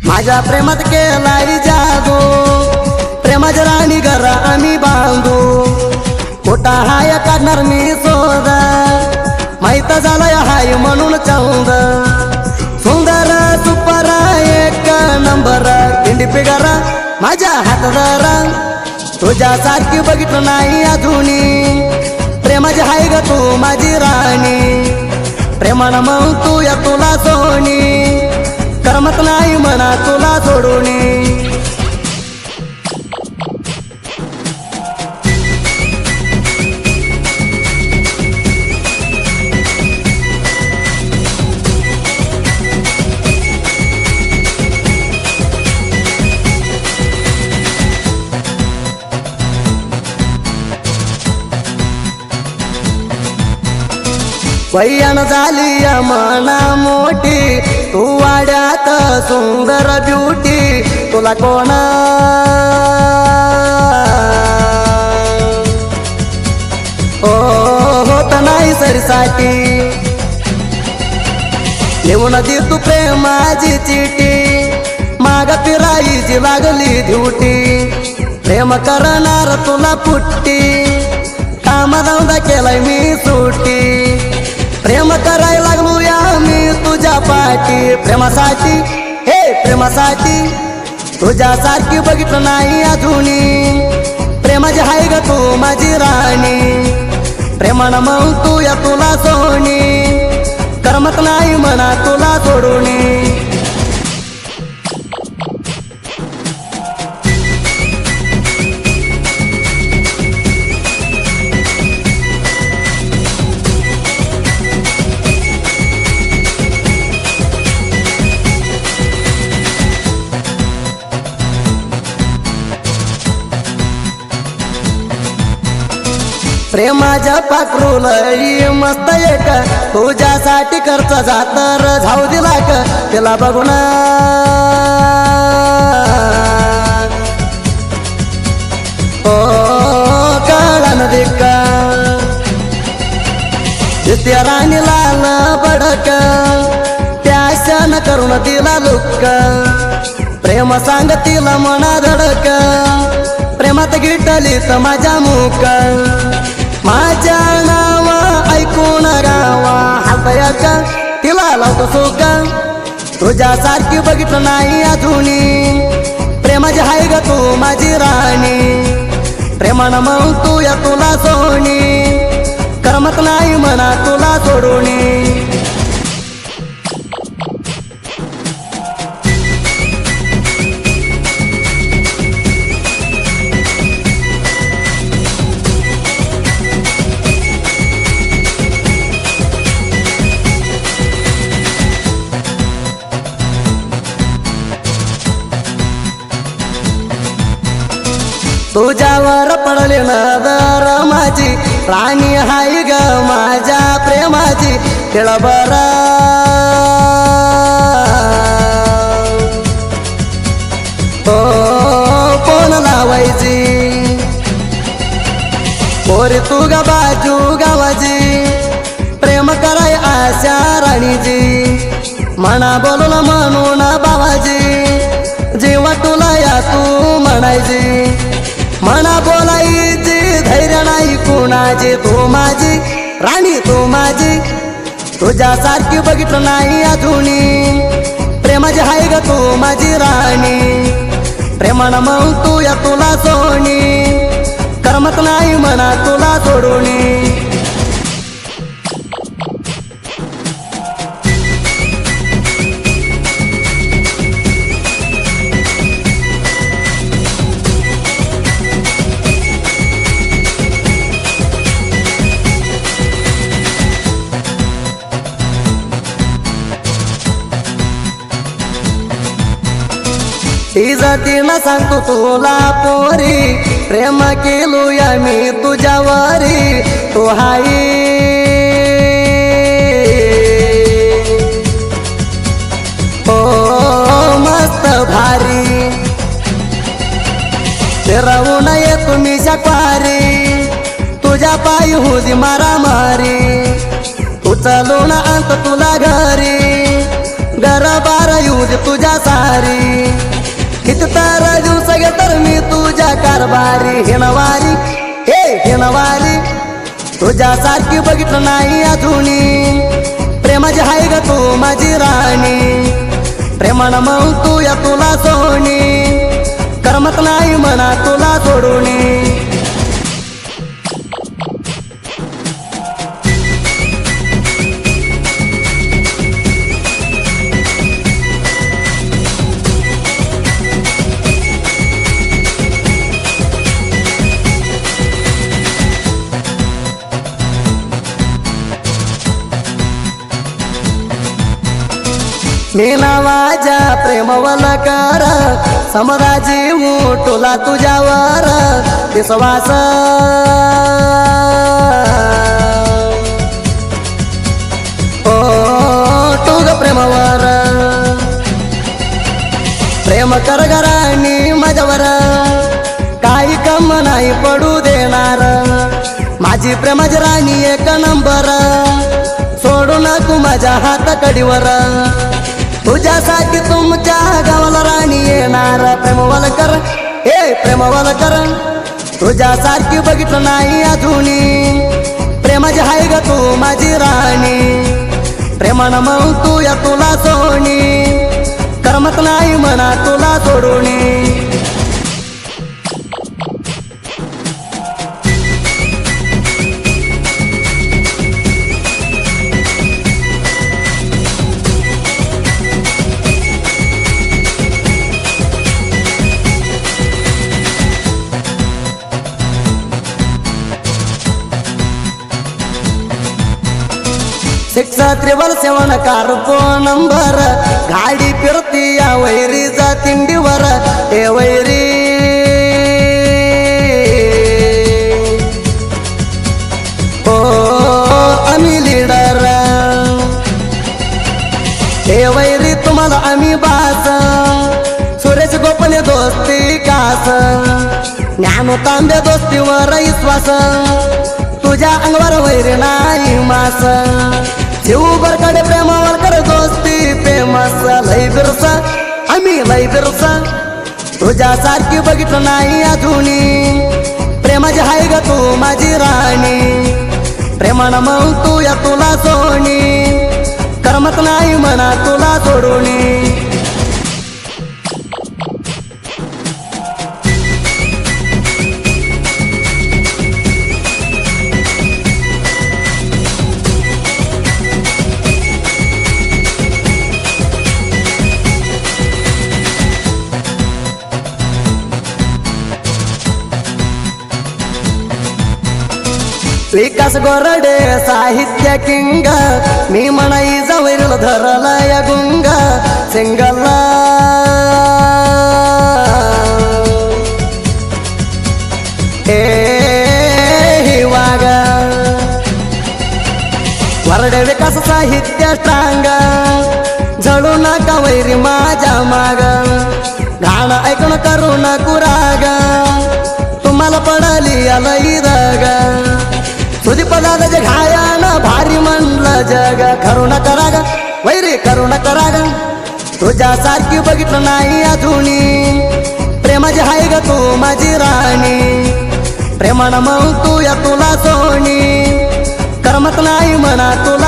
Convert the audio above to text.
माझ्या प्रेमात केलाई जादू प्रेमाच्या राणी घर आम्ही बांधू खोटा हाय काढणार मी शोध माहित झालाय हाय म्हणून चौंद सुंदर सुपर एक नंबर पिंडी पिगर माझ्या हातदार तुझ्या सारखी बघितलं नाही अजूनी प्रेमाची हाय ग तू माझी राणी प्रेमानं मग तू या तुला सोनी करमत नाही म्हणा तुला सोडूनी वैयान झाली मना मोठी तू वाड्यात सुंदर ब्युटी तुला कोण होत नाही सरीसाठी लिहून दे तू प्रेमाची चिठी माग फिरायची लागली ड्युटी प्रेम करणार तुला पुट्टी काम धंदा केलाय मी सुट्टी प्रेम करायला लागलो या मी तुझ्या पाठी प्रेमासाठी हे प्रेमासाठी तुझ्या सारखी बघितलं नाही अजूनी प्रेमाची हाय ग तू माझी राणी प्रेमानं मग तू या तुला सोनी करमत नाही म्हणा तुला सोडूनी प्रेमाच्या पाखरू लई मस्त एक तुझ्यासाठी खर्च जातर जाऊ दिला क तिला बघून कळण दिक्क त्या राणी लाल बडक त्याशन करून तिला लुक्क प्रेम सांग तिला मना धडक प्रेमात गिटली तर माझ्या मुक माझ्या नावा ऐकून गावा हातयक तिला लावतो सुक तुझ्या सारखी बघितलं नाही अजूनी प्रेमाची हाय ग तू माझी राणी प्रेमानं मग तू या तुला सोनी करमत नाही म्हणा तुला सोडूनी तुझ्यावर पडले नजर माझी राणी हाय ग माझ्या प्रेमाची खेळबर कोण लावायची पोरी तू ग बाजू गावाची प्रेम कराय आशा राणीची मना बोलून म्हणून बाबाजी जेव्हा तुला या तू म्हणायची मना बोलायची धैर्य नाही कुणाची तू माझी राणी तू माझी तुझ्या सारखी बघितलं नाही अजूनी प्रेमाची हाय ग तू माझी राणी प्रेमानं मग तू या तुला सोनी करमत नाही म्हणा तुला सोडूनी इज्जतीनं सांगतो तुला पोरी प्रेम केलूया मी तुझ्यावरी तू हाई मस्त भारी फिरवू नये तुम्ही शकवारी तुझ्या पायी हुजी मारा मारी उचलून आणतो तुला घरी गरबार येऊ दे तुझ्या सारी कितीतर दिवस गे तर मी तुझ्या कारभारी हिणवारी हे हिणवारी तुझ्यासारखी बघितलं नाही अजूनी प्रेमाची हाय ग तू माझी राणी प्रेमानं मग तू या तुला सोनी करमत नाही म्हणा तुला सोडूनी मी नावाच्या प्रेमवल कर समजा जीव तुला तुझ्यावर विश्वास ओ तुझ प्रेमवर प्रेम कर घराणी माझ्यावर काही कम नाही पडू देणार माझी प्रेमाची राणी एक नंबर सोडू नको माझ्या हात कडीवर तुझ्यासाठी तुमच्या गावाला राणी येणार प्रेमवाल कर हे प्रेमवाल कर तुझ्यासारखी बघितलं नाही अजूनी प्रेमाची हाय ग तू माझी राणी प्रेमानं मग तू या तुला सोनी करमत नाही म्हणा तुला सोडूनी सिक्स 777 कारको नंबर गाडी फिरती या वैरीचा तिंडीवर हे वैरी हो आम्ही लीडर हे वैरी तुम्हाला आम्ही बास सुरेश गोपने दोस्ती कास ज्ञानो तांबे दोस्तीवर विश्वास तुझ्या अंगावर वैरी नाही मास जीव बरकडे प्रेमावर कर दोस्ती फेमस लय बिरसा आम्ही लय बिरसा तुझ्यासारखी बघितलं नाही अजूनी प्रेमाची हाय ग तू माझी राणी प्रेमानं मग तू या तुला सोनी करमत नाही म्हणा तुला सोडूनी विकास गोरडे साहित्य किंग मी म्हणाई जवळ धरला या गुंग सिंगला हे वाग वरडे विकास साहित्य टांग झळू नका वैरी माझ्या माग गाणं ऐकून करू नको राग तुम्हाला पडाली आलई राग तुझी पदार्थ घायान भारी म्हणलं जग करू नका राग वैरी करू नका राग तुझ्यासारखी बघितलं नाही अजूनी प्रेमाची हाय ग तू माझी राणी प्रेमानं मग तू या तुला सोनी करमत नाही म्हणा तुला